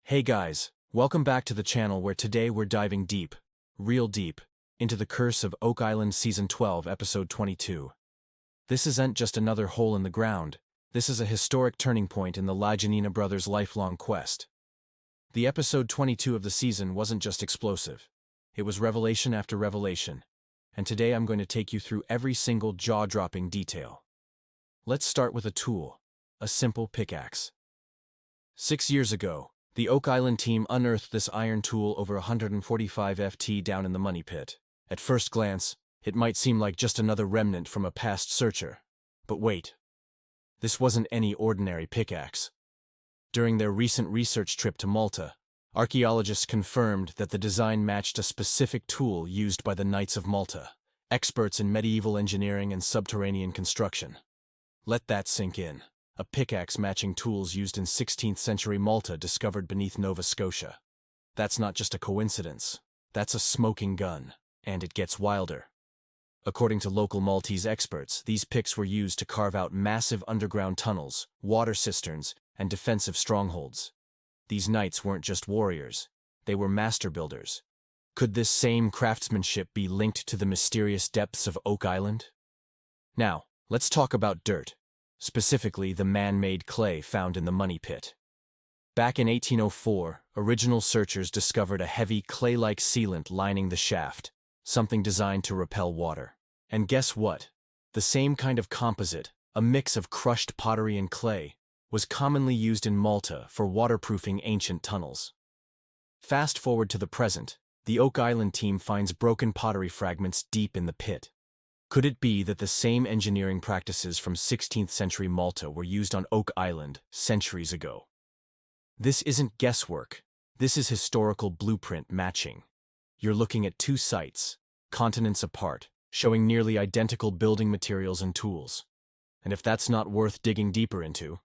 Hey guys, welcome back to the channel where today we're diving deep, real deep, into the Curse of Oak Island Season 12, Episode 22. This isn't just another hole in the ground, this is a historic turning point in the Lajanina brothers' lifelong quest. The Episode 22 of the season wasn't just explosive, it was revelation after revelation, and today I'm going to take you through every single jaw-dropping detail. Let's start with a tool, a simple pickaxe. 6 years ago, the Oak Island team unearthed this iron tool over 145 FT down in the money pit. At first glance, it might seem like just another remnant from a past searcher. But wait. This wasn't any ordinary pickaxe. During their recent research trip to Malta, archaeologists confirmed that the design matched a specific tool used by the Knights of Malta, experts in medieval engineering and subterranean construction. Let that sink in. A pickaxe matching tools used in 16th century Malta discovered beneath Nova Scotia. That's not just a coincidence. That's a smoking gun. And it gets wilder. According to local Maltese experts, these picks were used to carve out massive underground tunnels, water cisterns, and defensive strongholds. These knights weren't just warriors. They were master builders. Could this same craftsmanship be linked to the mysterious depths of Oak Island? Now, let's talk about dirt. Specifically the man-made clay found in the money pit. Back in 1804, original searchers discovered a heavy clay-like sealant lining the shaft, something designed to repel water. And guess what? The same kind of composite, a mix of crushed pottery and clay, was commonly used in Malta for waterproofing ancient tunnels. Fast forward to the present, the Oak Island team finds broken pottery fragments deep in the pit. Could it be that the same engineering practices from 16th century Malta were used on Oak Island centuries ago? This isn't guesswork. This is historical blueprint matching. You're looking at two sites, continents apart, showing nearly identical building materials and tools. And if that's not worth digging deeper into,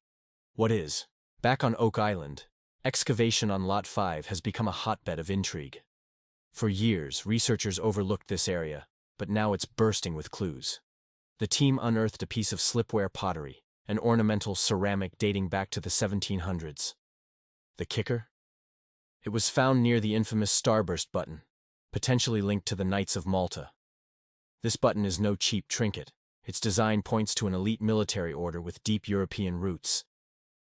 what is? Back on Oak Island, excavation on Lot 5 has become a hotbed of intrigue. For years, researchers overlooked this area, but now it's bursting with clues. The team unearthed a piece of slipware pottery, an ornamental ceramic dating back to the 1700s. The kicker? It was found near the infamous Starburst button, potentially linked to the Knights of Malta. This button is no cheap trinket. Its design points to an elite military order with deep European roots.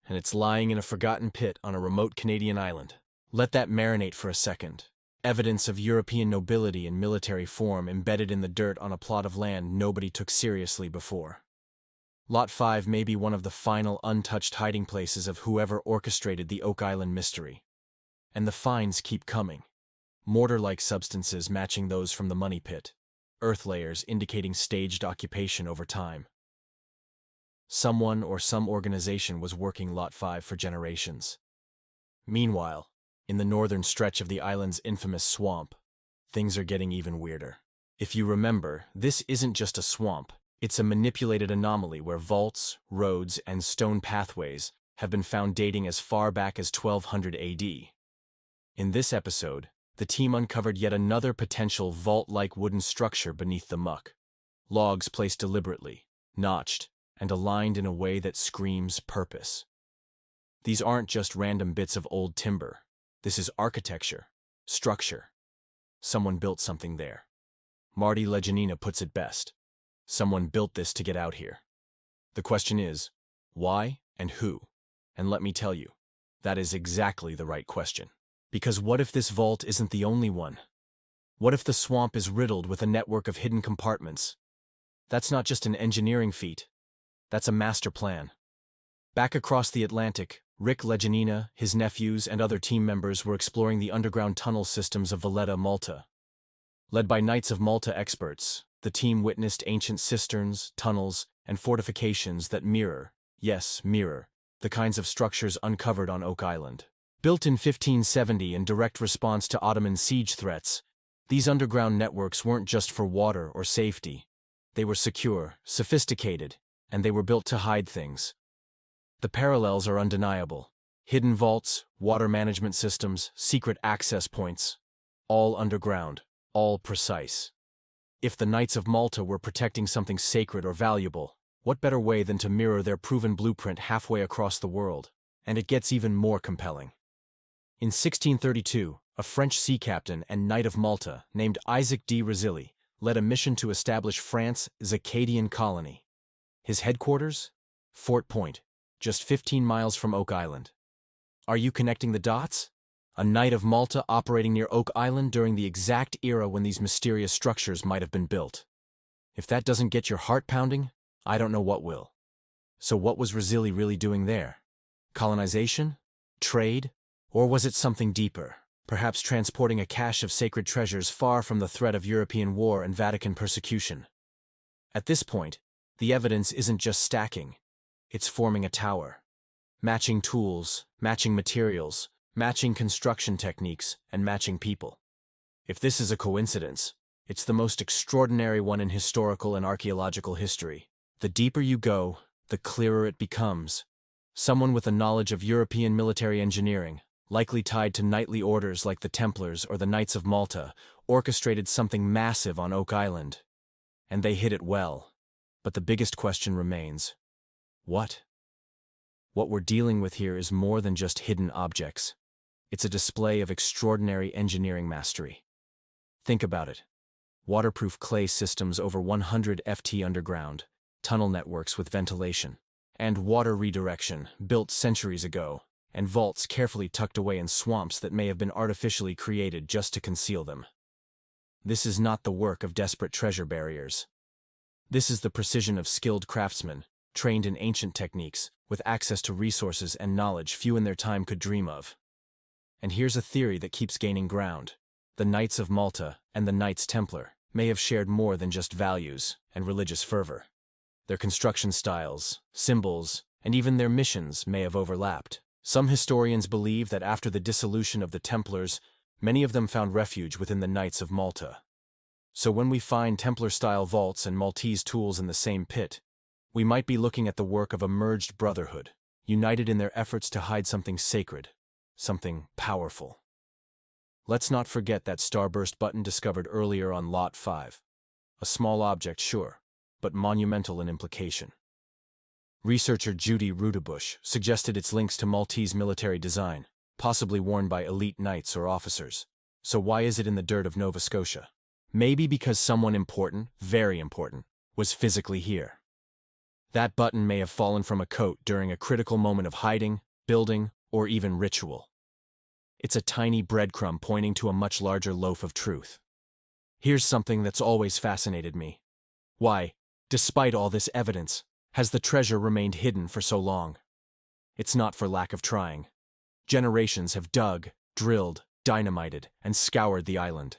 And it's lying in a forgotten pit on a remote Canadian island. Let that marinate for a second. Evidence of European nobility in military form embedded in the dirt on a plot of land nobody took seriously before. Lot 5 may be one of the final untouched hiding places of whoever orchestrated the Oak Island mystery. And the finds keep coming. Mortar-like substances matching those from the money pit. Earth layers indicating staged occupation over time. Someone or some organization was working Lot 5 for generations. Meanwhile, in the northern stretch of the island's infamous swamp, things are getting even weirder. If you remember, this isn't just a swamp, it's a manipulated anomaly where vaults, roads, and stone pathways have been found dating as far back as 1200 AD. In this episode, the team uncovered yet another potential vault-like wooden structure beneath the muck. Logs placed deliberately, notched, and aligned in a way that screams purpose. These aren't just random bits of old timber. This is architecture, structure. Someone built something there. Marty Lajanina puts it best. Someone built this to get out here. The question is, why and who? And let me tell you, that is exactly the right question. Because what if this vault isn't the only one? What if the swamp is riddled with a network of hidden compartments? That's not just an engineering feat. That's a master plan. Back across the Atlantic, Rick Lajanina, his nephews, and other team members were exploring the underground tunnel systems of Valletta, Malta. Led by Knights of Malta experts, the team witnessed ancient cisterns, tunnels, and fortifications that mirror, yes, mirror, the kinds of structures uncovered on Oak Island. Built in 1570 in direct response to Ottoman siege threats, these underground networks weren't just for water or safety. They were secure, sophisticated, and they were built to hide things. The parallels are undeniable. Hidden vaults, water management systems, secret access points. All underground, all precise. If the Knights of Malta were protecting something sacred or valuable, what better way than to mirror their proven blueprint halfway across the world? And it gets even more compelling. In 1632, a French sea captain and Knight of Malta named Isaac de Razilly led a mission to establish France's Acadian colony. His headquarters? Fort Point, just 15 miles from Oak Island. Are you connecting the dots? A Knight of Malta operating near Oak Island during the exact era when these mysterious structures might have been built. If that doesn't get your heart pounding, I don't know what will. So what was Razilly really doing there? Colonization? Trade? Or was it something deeper? Perhaps transporting a cache of sacred treasures far from the threat of European war and Vatican persecution. At this point, the evidence isn't just stacking, it's forming a tower. Matching tools, matching materials, matching construction techniques, and matching people. If this is a coincidence, it's the most extraordinary one in historical and archaeological history. The deeper you go, the clearer it becomes. Someone with a knowledge of European military engineering, likely tied to knightly orders like the Templars or the Knights of Malta, orchestrated something massive on Oak Island. And they hit it well. But the biggest question remains. What? What we're dealing with here is more than just hidden objects. It's a display of extraordinary engineering mastery. Think about it. Waterproof clay systems over 100 ft underground, tunnel networks with ventilation, and water redirection built centuries ago, and vaults carefully tucked away in swamps that may have been artificially created just to conceal them. This is not the work of desperate treasure barriers. This is the precision of skilled craftsmen, trained in ancient techniques, with access to resources and knowledge few in their time could dream of. And here's a theory that keeps gaining ground. The Knights of Malta and the Knights Templar may have shared more than just values and religious fervor. Their construction styles, symbols, and even their missions may have overlapped. Some historians believe that after the dissolution of the Templars, many of them found refuge within the Knights of Malta. So when we find Templar-style vaults and Maltese tools in the same pit, we might be looking at the work of a merged brotherhood, united in their efforts to hide something sacred, something powerful. Let's not forget that starburst button discovered earlier on Lot 5. A small object, sure, but monumental in implication. Researcher Judy Rudebush suggested its links to Maltese military design, possibly worn by elite knights or officers. So why is it in the dirt of Nova Scotia? Maybe because someone important, very important, was physically here. That button may have fallen from a coat during a critical moment of hiding, building, or even ritual. It's a tiny breadcrumb pointing to a much larger loaf of truth. Here's something that's always fascinated me. Why, despite all this evidence, has the treasure remained hidden for so long? It's not for lack of trying. Generations have dug, drilled, dynamited, and scoured the island.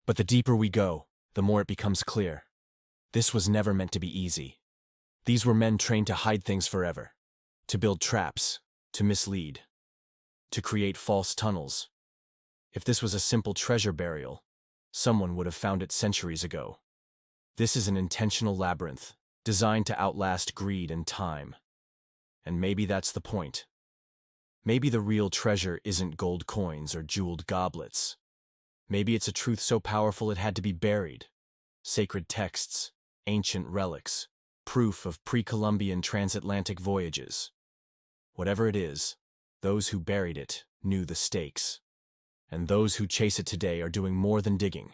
But the deeper we go, the more it becomes clear. This was never meant to be easy. These were men trained to hide things forever, to build traps, to mislead, to create false tunnels. If this was a simple treasure burial, someone would have found it centuries ago. This is an intentional labyrinth, designed to outlast greed and time. And maybe that's the point. Maybe the real treasure isn't gold coins or jeweled goblets. Maybe it's a truth so powerful it had to be buried. Sacred texts, ancient relics, proof of pre-Columbian transatlantic voyages. Whatever it is, those who buried it knew the stakes. And those who chase it today are doing more than digging.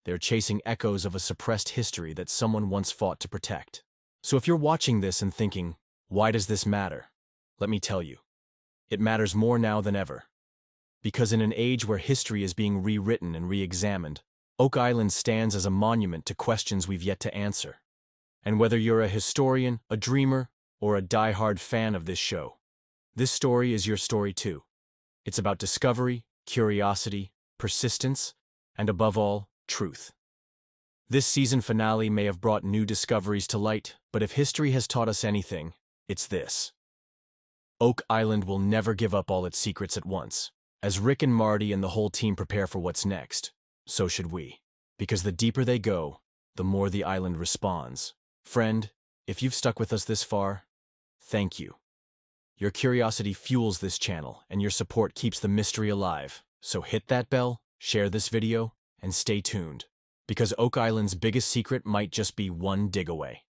They're chasing echoes of a suppressed history that someone once fought to protect. So if you're watching this and thinking, why does this matter? Let me tell you. It matters more now than ever. Because in an age where history is being rewritten and re-examined, Oak Island stands as a monument to questions we've yet to answer. And whether you're a historian, a dreamer, or a die-hard fan of this show, this story is your story too. It's about discovery, curiosity, persistence, and above all, truth. This season finale may have brought new discoveries to light, but if history has taught us anything, it's this. Oak Island will never give up all its secrets at once. As Rick and Marty and the whole team prepare for what's next, so should we. Because the deeper they go, the more the island responds. Friend, if you've stuck with us this far, thank you. Your curiosity fuels this channel, and your support keeps the mystery alive. So hit that bell, share this video, and stay tuned. Because Oak Island's biggest secret might just be one dig away.